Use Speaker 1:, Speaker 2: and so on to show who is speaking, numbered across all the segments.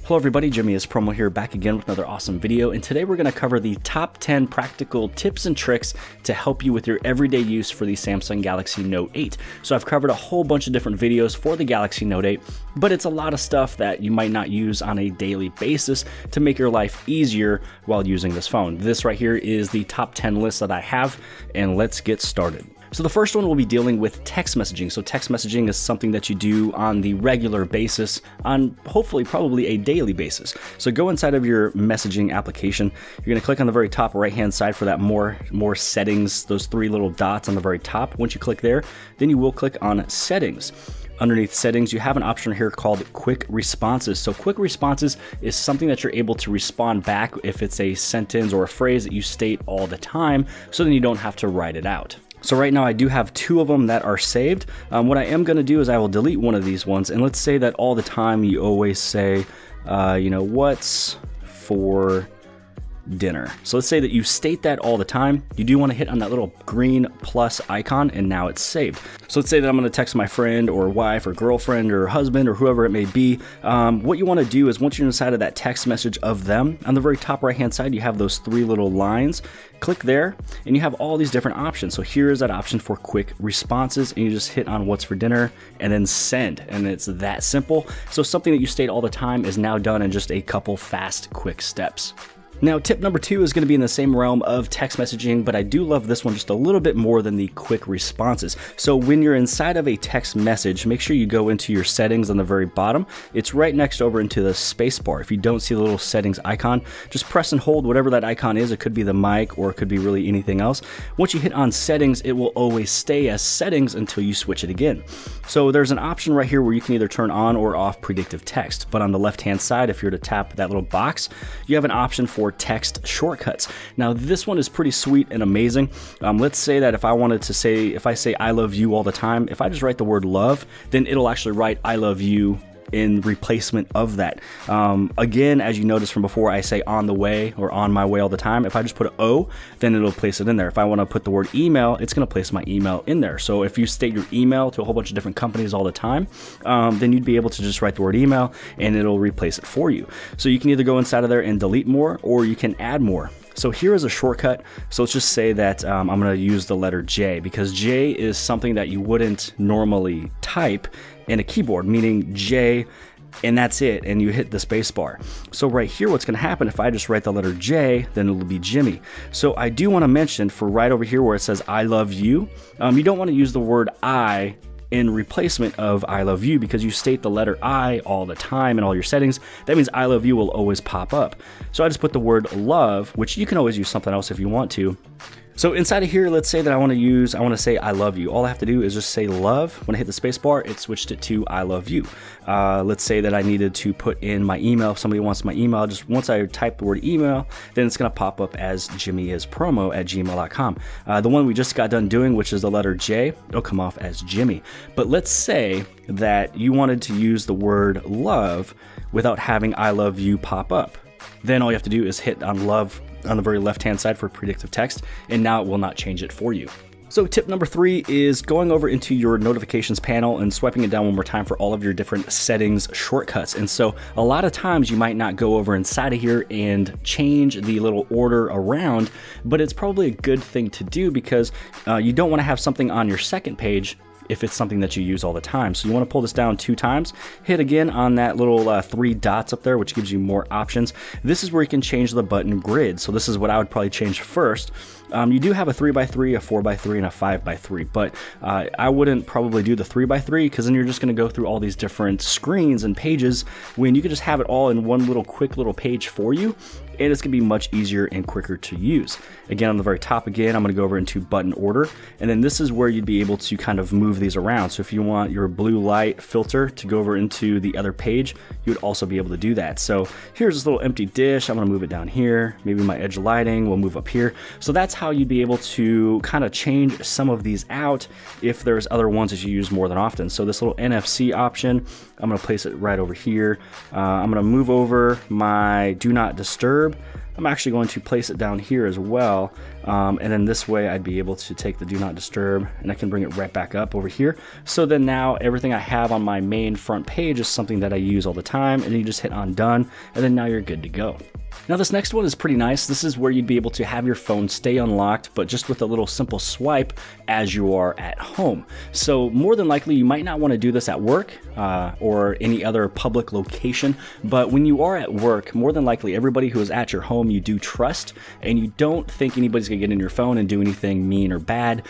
Speaker 1: Hello everybody, jimmyispromo here, back again with another awesome video, and today we're going to cover the top 10 practical tips and tricks to help you with your everyday use for the Samsung Galaxy Note 8. So I've covered a whole bunch of different videos for the Galaxy Note 8, but it's a lot of stuff that you might not use on a daily basis to make your life easier while using this phone. This right here is the top 10 list that I have, and let's get started. So the first one will be dealing with text messaging. So text messaging is something that you do on the regular basis, on hopefully probably a daily basis. So go inside of your messaging application. You're going to click on the very top right hand side for that more settings, those three little dots on the very top. Once you click there, then you will click on settings. Underneath settings, you have an option here called quick responses. So quick responses is something that you're able to respond back if it's a sentence or a phrase that you state all the time, so then you don't have to write it out. So right now I do have two of them that are saved. What I am going to do is I will delete one of these ones, and let's say that all the time you always say, what's for dinner. So let's say that you state that all the time. You do want to hit on that little green plus icon, and now it's saved. So let's say that I'm going to text my friend or wife or girlfriend or husband or whoever it may be. What you want to do is once you're inside of that text message of them, on the very top right hand side you have those three little lines. Click there and you have all these different options. So here's that option for quick responses, and you just hit on what's for dinner and then send, and it's that simple. So something that you state all the time is now done in just a couple fast quick steps. Now, tip number 2 is going to be in the same realm of text messaging, but I do love this one just a little bit more than the quick responses. So when you're inside of a text message, make sure you go into your settings on the very bottom. It's right next over into the space bar. If you don't see the little settings icon, just press and hold whatever that icon is. It could be the mic or it could be really anything else. Once you hit on settings, it will always stay as settings until you switch it again. So there's an option right here where you can either turn on or off predictive text, but on the left hand side, if you're to tap that little box, you have an option for text shortcuts. Now this one is pretty sweet and amazing. Let's say that if I wanted to say, if I say I love you all the time, if I just write the word love, then it'll actually write I love you in replacement of that. Again, as you noticed from before, I say on the way or on my way all the time. If I just put an O, then it'll place it in there. If I want to put the word email, it's going to place my email in there. So if you state your email to a whole bunch of different companies all the time, then you'd be able to just write the word email and it'll replace it for you. So you can either go inside of there and delete more, or you can add more. So here is a shortcut. So let's just say that I'm going to use the letter J, because J is something that you wouldn't normally type in a keyboard, meaning J, and that's it, and you hit the space bar. So right here, what's going to happen if I just write the letter J, then it'll be Jimmy. So I do want to mention, for right over here where it says I love you, you don't want to use the word I in replacement of I love you, because you state the letter I all the time in all your settings. That means I love you will always pop up. So I just put the word love, which you can always use something else if you want to. So inside of here, let's say that I want to say I love you. All I have to do is just say love. When I hit the space bar, it switched it to I love you. Let's say that I needed to put in my email. If somebody wants my email, just once I type the word email, then it's going to pop up as jimmyispromo@gmail.com. The one we just got done doing, which is the letter J, it'll come off as Jimmy. But let's say that you wanted to use the word love without having I love you pop up. Then all you have to do is hit on love on the very left hand side for predictive text, and now it will not change it for you. So tip number 3 is going over into your notifications panel and swiping it down one more time for all of your different settings shortcuts. And so a lot of times you might not go over inside of here and change the little order around, but it's probably a good thing to do, because you don't want to have something on your second page if it's something that you use all the time. So you want to pull this down 2 times, hit again on that little 3 dots up there, which gives you more options. This is where you can change the button grid. So this is what I would probably change first. You do have a 3x3, a 4x3, and a 5x3, but I wouldn't probably do the 3x3, because then you're just going to go through all these different screens and pages when you could just have it all in one little quick little page for you, and it's going to be much easier and quicker to use. Again, on the very top again, I'm going to go over into button order, and then this is where you'd be able to kind of move these around. So if you want your blue light filter to go over into the other page, you would also be able to do that. So here's this little empty dish. I'm going to move it down here. Maybe my edge lighting will move up here. So that's how you'd be able to kind of change some of these out if there's other ones that you use more than often. So this little NFC option, I'm going to place it right over here. I'm going to move over my do not disturb. I'm actually going to place it down here as well. And then this way I'd be able to take the do not disturb and I can bring it right back up over here. So then now everything I have on my main front page is something that I use all the time, and you just hit on done, and then now you're good to go. Now this next one is pretty nice. This is where you'd be able to have your phone stay unlocked, but just with a little simple swipe as you are at home. So more than likely you might not want to do this at work or any other public location, but when you are at work, more than likely everybody who is at your home you do trust, and you don't think anybody's gonna get in your phone and do anything mean or bad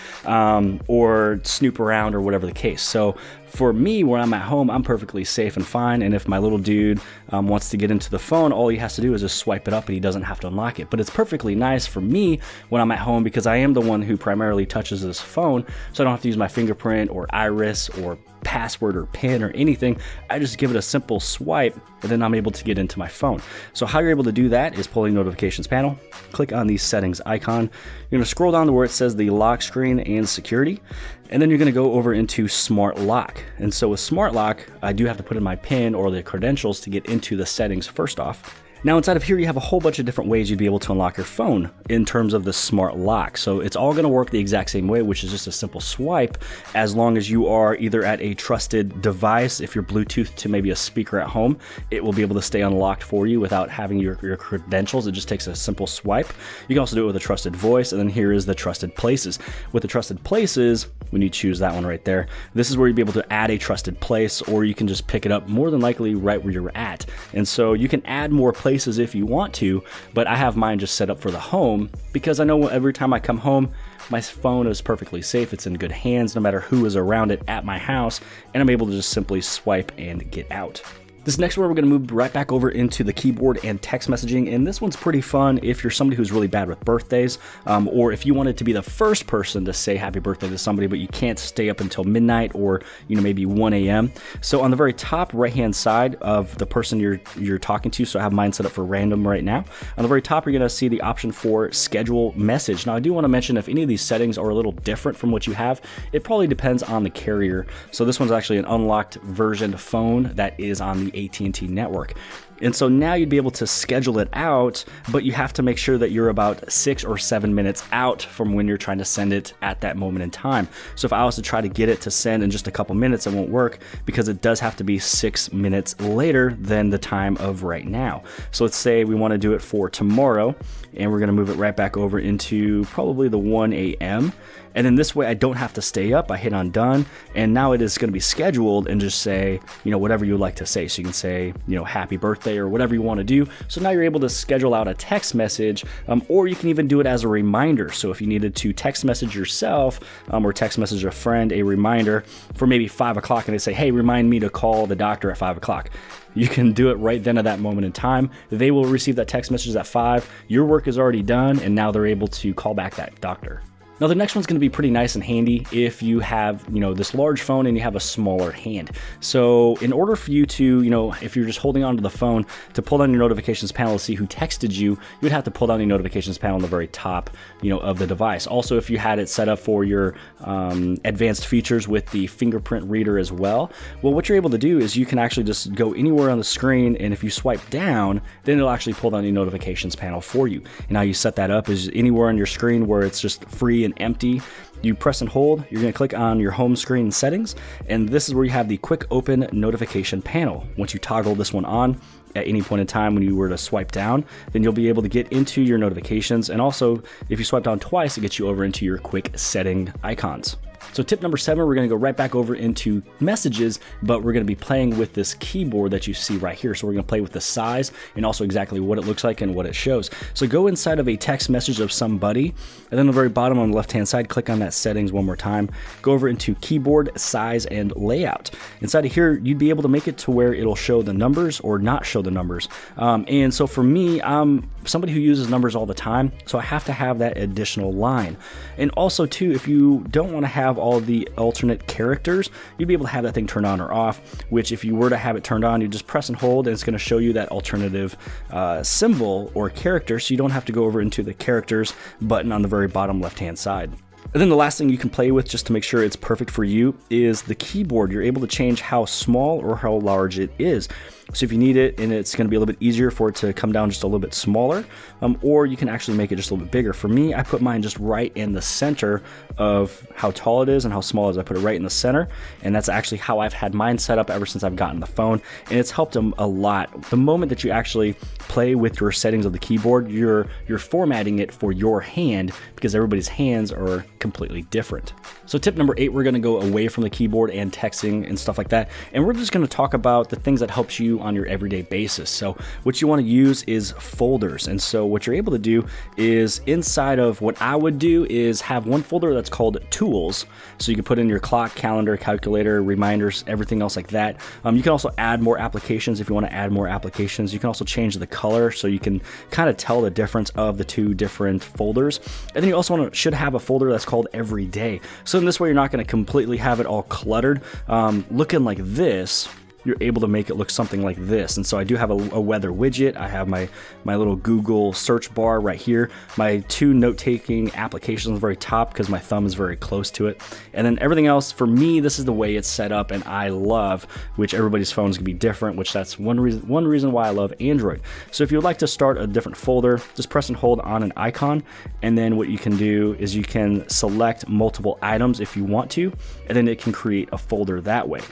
Speaker 1: or snoop around or whatever the case. So for me, when I'm at home, I'm perfectly safe and fine, and if my little dude wants to get into the phone, all he has to do is just swipe it up and he doesn't have to unlock it. But it's perfectly nice for me when I'm at home because I am the one who primarily touches this phone, so I don't have to use my fingerprint or iris or password or PIN or anything. I just give it a simple swipe and then I'm able to get into my phone. So how you're able to do that is pulling notifications panel, click on the settings icon. You're going to scroll down to where it says the lock screen and security, and then you're going to go over into smart lock. And so with smart lock, I do have to put in my PIN or the credentials to get into the settings first off. Now inside of here you have a whole bunch of different ways you'd be able to unlock your phone in terms of the smart lock. So it's all going to work the exact same way, which is just a simple swipe, as long as you are either at a trusted device. If you're Bluetooth to maybe a speaker at home, it will be able to stay unlocked for you without having your credentials. It just takes a simple swipe. You can also do it with a trusted voice, and then here is the trusted places. With the trusted places, when you choose that one right there, this is where you'd be able to add a trusted place, or you can just pick it up more than likely right where you're at. And so you can add more places if you want to, but I have mine just set up for the home because I know every time I come home, my phone is perfectly safe. It's in good hands no matter who is around it at my house, and I'm able to just simply swipe and get out. This next one, we're going to move right back over into the keyboard and text messaging, and this one's pretty fun if you're somebody who's really bad with birthdays, or if you wanted to be the first person to say happy birthday to somebody, but you can't stay up until midnight or maybe 1 a.m. So on the very top right-hand side of the person you're talking to, so I have mine set up for random right now. On the very top, you're going to see the option for schedule message. Now, I do want to mention if any of these settings are a little different from what you have, it probably depends on the carrier. So this one's actually an unlocked version phone that is on the AT&T network. And so now you'd be able to schedule it out, but you have to make sure that you're about 6 or 7 minutes out from when you're trying to send it at that moment in time. So if I was to try to get it to send in just a couple minutes, it won't work because it does have to be 6 minutes later than the time of right now. So let's say we want to do it for tomorrow, and we're going to move it right back over into probably the 1 a.m. And then this way I don't have to stay up. I hit on done, and now it is going to be scheduled and just say, whatever you would like to say. So you can say, happy birthday or whatever you want to do. So now you're able to schedule out a text message, or you can even do it as a reminder. So if you needed to text message yourself or text message a friend a reminder for maybe 5 o'clock, and they say, hey, remind me to call the doctor at 5 o'clock. You can do it right then at that moment in time. They will receive that text message at 5. Your work is already done, and now they're able to call back that doctor. Now the next one's going to be pretty nice and handy if you have, this large phone and you have a smaller hand. So in order for you to, if you're just holding onto the phone to pull down your notifications panel to see who texted you, you would have to pull down your notifications panel on the very top, of the device. Also, if you had it set up for your advanced features with the fingerprint reader as well, well, what you're able to do is you can actually just go anywhere on the screen, and if you swipe down, then it'll actually pull down your notifications panel for you. And how you set that up is anywhere on your screen where it's just free and empty, you press and hold, you're going to click on your home screen settings, and this is where you have the quick open notification panel. Once you toggle this one on at any point in time when you were to swipe down, then you'll be able to get into your notifications, and also if you swipe down twice, it gets you over into your quick setting icons. So tip number 7, we're going to go right back over into messages, but we're going to be playing with this keyboard that you see right here. So we're going to play with the size and also exactly what it looks like and what it shows. So go inside of a text message of somebody, and then on the very bottom on the left-hand side, click on that settings one more time. Go over into keyboard, size, and layout. Inside of here, you'd be able to make it to where it'll show the numbers or not show the numbers. And so for me, I'm somebody who uses numbers all the time, so I have to have that additional line. And also too, if you don't want to have all the alternate characters, you'd be able to have that thing turned on or off, which if you were to have it turned on, you just press and hold, and it's going to show you that alternative symbol or character, so you don't have to go over into the characters button on the very bottom left hand side. And then the last thing you can play with just to make sure it's perfect for you is the keyboard. You're able to change how small or how large it is. So if you need it and it's going to be a little bit easier for it to come down just a little bit smaller, or you can actually make it just a little bit bigger. For me, I put mine just right in the center of how tall it is and how small it is. I put it right in the center, and that's actually how I've had mine set up ever since I've gotten the phone, and it's helped them a lot. The moment that you actually play with your settings of the keyboard, you're formatting it for your hand, because everybody's hands are completely different. So tip number 8, we're going to go away from the keyboard and texting and stuff like that, and we're just going to talk about the things that helps you on your everyday basis. So what you want to use is folders. And so what you're able to do is, inside of what I would do is have one folder that's called tools. So you can put in your clock, calendar, calculator, reminders, everything else like that. You can also add more applications if you want to add more applications. You can also change the color so you can kind of tell the difference of the two different folders. And then you also should have a folder that's called every day. So in this way, you're not going to completely have it all cluttered. Looking like this, you're able to make it look something like this. And so I do have a weather widget. I have my little Google search bar right here. My 2 note-taking applications on the very top because my thumb is very close to it. And then everything else, for me, this is the way it's set up and I love, which everybody's phone is gonna be different, which that's one reason why I love Android. So if you would like to start a different folder, just press and hold on an icon. And then what you can do is you can select multiple items if you want to, and then it can create a folder that way.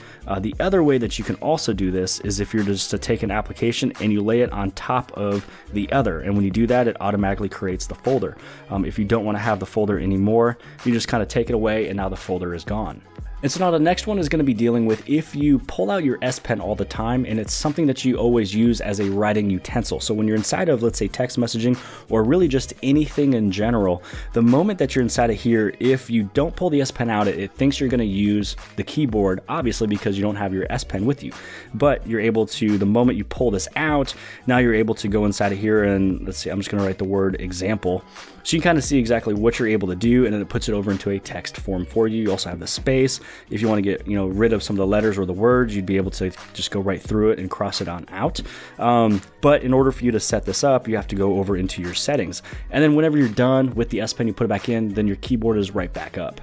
Speaker 1: The other way that you can also do this is if you're just to take an application and you lay it on top of the other, and when you do that, it automatically creates the folder. If you don't want to have the folder anymore, you just kind of take it away and now the folder is gone. And so now the next one is going to be dealing with if you pull out your S Pen all the time and it's something that you always use as a writing utensil. So when you're inside of, let's say, text messaging or really just anything in general, the moment that you're inside of here, if you don't pull the S Pen out, it thinks you're going to use the keyboard, obviously because you don't have your S Pen with you. But you're able to, the moment you pull this out, now you're able to go inside of here and let's see, I'm just going to write the word example. So you can kind of see exactly what you're able to do, and then it puts it over into a text form for you. You also have the space. If you want to get rid of some of the letters or the words, you'd be able to just go right through it and cross it on out. But in order for you to set this up, you have to go over into your settings. And then whenever you're done with the S Pen, you put it back in, then your keyboard is right back up.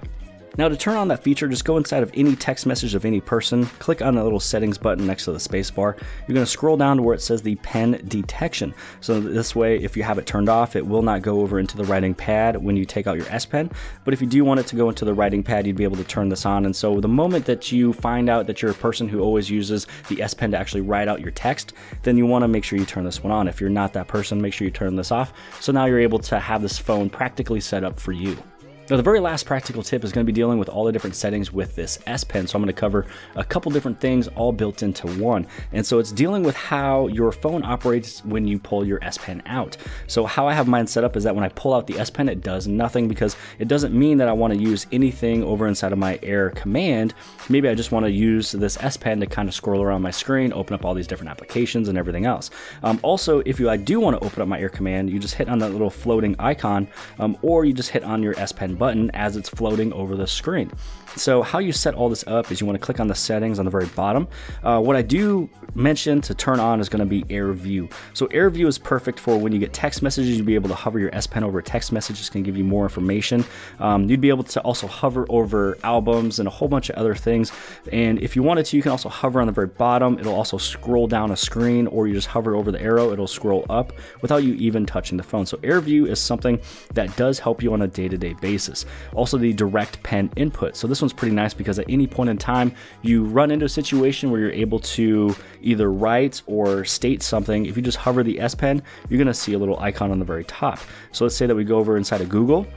Speaker 1: Now to turn on that feature, just go inside of any text message of any person, click on the little settings button next to the space bar. You're going to scroll down to where it says the pen detection. So this way, if you have it turned off, it will not go over into the writing pad when you take out your S Pen. But if you do want it to go into the writing pad, you'd be able to turn this on. And so the moment that you find out that you're a person who always uses the S Pen to actually write out your text, then you want to make sure you turn this one on. If you're not that person, make sure you turn this off. So now you're able to have this phone practically set up for you. Now the very last practical tip is going to be dealing with all the different settings with this S Pen. So I'm going to cover a couple different things all built into one. And so it's dealing with how your phone operates when you pull your S Pen out. So how I have mine set up is that when I pull out the S Pen, it does nothing, because it doesn't mean that I want to use anything over inside of my Air command. Maybe I just want to use this S Pen to kind of scroll around my screen, open up all these different applications and everything else. Also, if I do want to open up my Air command, you just hit on that little floating icon, or you just hit on your S Pen button as it's floating over the screen. So how you set all this up is you want to click on the settings on the very bottom. What I do mention to turn on is going to be Air View. So Air View is perfect for when you get text messages. You'll be able to hover your S Pen over a text message. It's going to give you more information. You'd be able to also hover over albums and a whole bunch of other things. And if you wanted to, you can also hover on the very bottom. It'll also scroll down a screen, or you just hover over the arrow, it'll scroll up without you even touching the phone. So Air View is something that does help you on a day-to-day basis. Also the direct pen input. So this one's pretty nice because at any point in time you run into a situation where you're able to either write or state something. If you just hover the S Pen, you're going to see a little icon on the very top. So let's say that we go over inside of Google.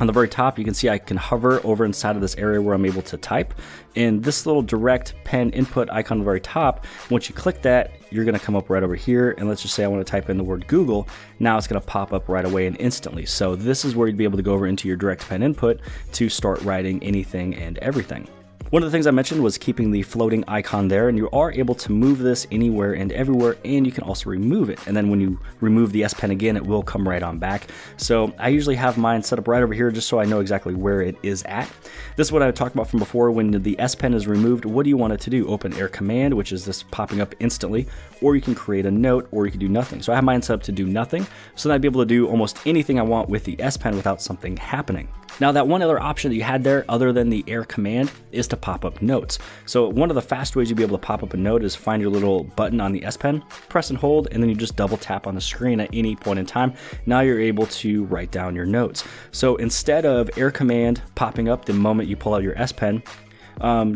Speaker 1: On the very top, you can see I can hover over inside of this area where I'm able to type. And this little direct pen input icon on the very top, once you click that, you're going to come up right over here. And let's just say I want to type in the word Google. Now it's going to pop up right away and instantly. So this is where you'd be able to go over into your direct pen input to start writing anything and everything. One of the things I mentioned was keeping the floating icon there, and you are able to move this anywhere and everywhere, and you can also remove it. And then when you remove the S Pen again, it will come right on back. So I usually have mine set up right over here just so I know exactly where it is at. This is what I talked about from before. When the S Pen is removed, what do you want it to do? Open Air Command, which is this popping up instantly, or you can create a note, or you can do nothing. So I have mine set up to do nothing, so that I'd be able to do almost anything I want with the S Pen without something happening. Now that one other option that you had there other than the air command is to pop up notes. So one of the fast ways you'll be able to pop up a note is find your little button on the S Pen, press and hold, and then you just double tap on the screen at any point in time. Now you're able to write down your notes. So instead of air command popping up the moment you pull out your S Pen,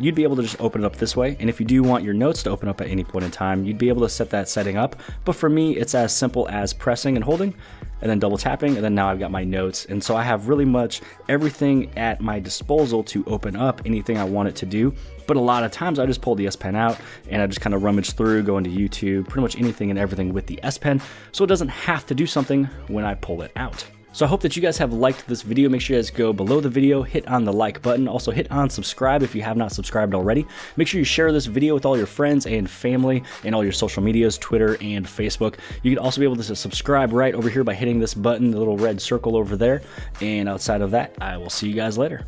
Speaker 1: you'd be able to just open it up this way. And if you do want your notes to open up at any point in time, you'd be able to set that setting up. But for me, it's as simple as pressing and holding and then double tapping, and then now I've got my notes. And so I have really much everything at my disposal to open up anything I want it to do. But a lot of times I just pull the S Pen out and I just kind of rummage through, go into YouTube, pretty much anything and everything with the S Pen. So it doesn't have to do something when I pull it out. So I hope that you guys have liked this video. Make sure you guys go below the video, hit on the like button. Also hit on subscribe if you have not subscribed already. Make sure you share this video with all your friends and family and all your social medias, Twitter and Facebook. You can also be able to subscribe right over here by hitting this button, the little red circle over there. And outside of that, I will see you guys later.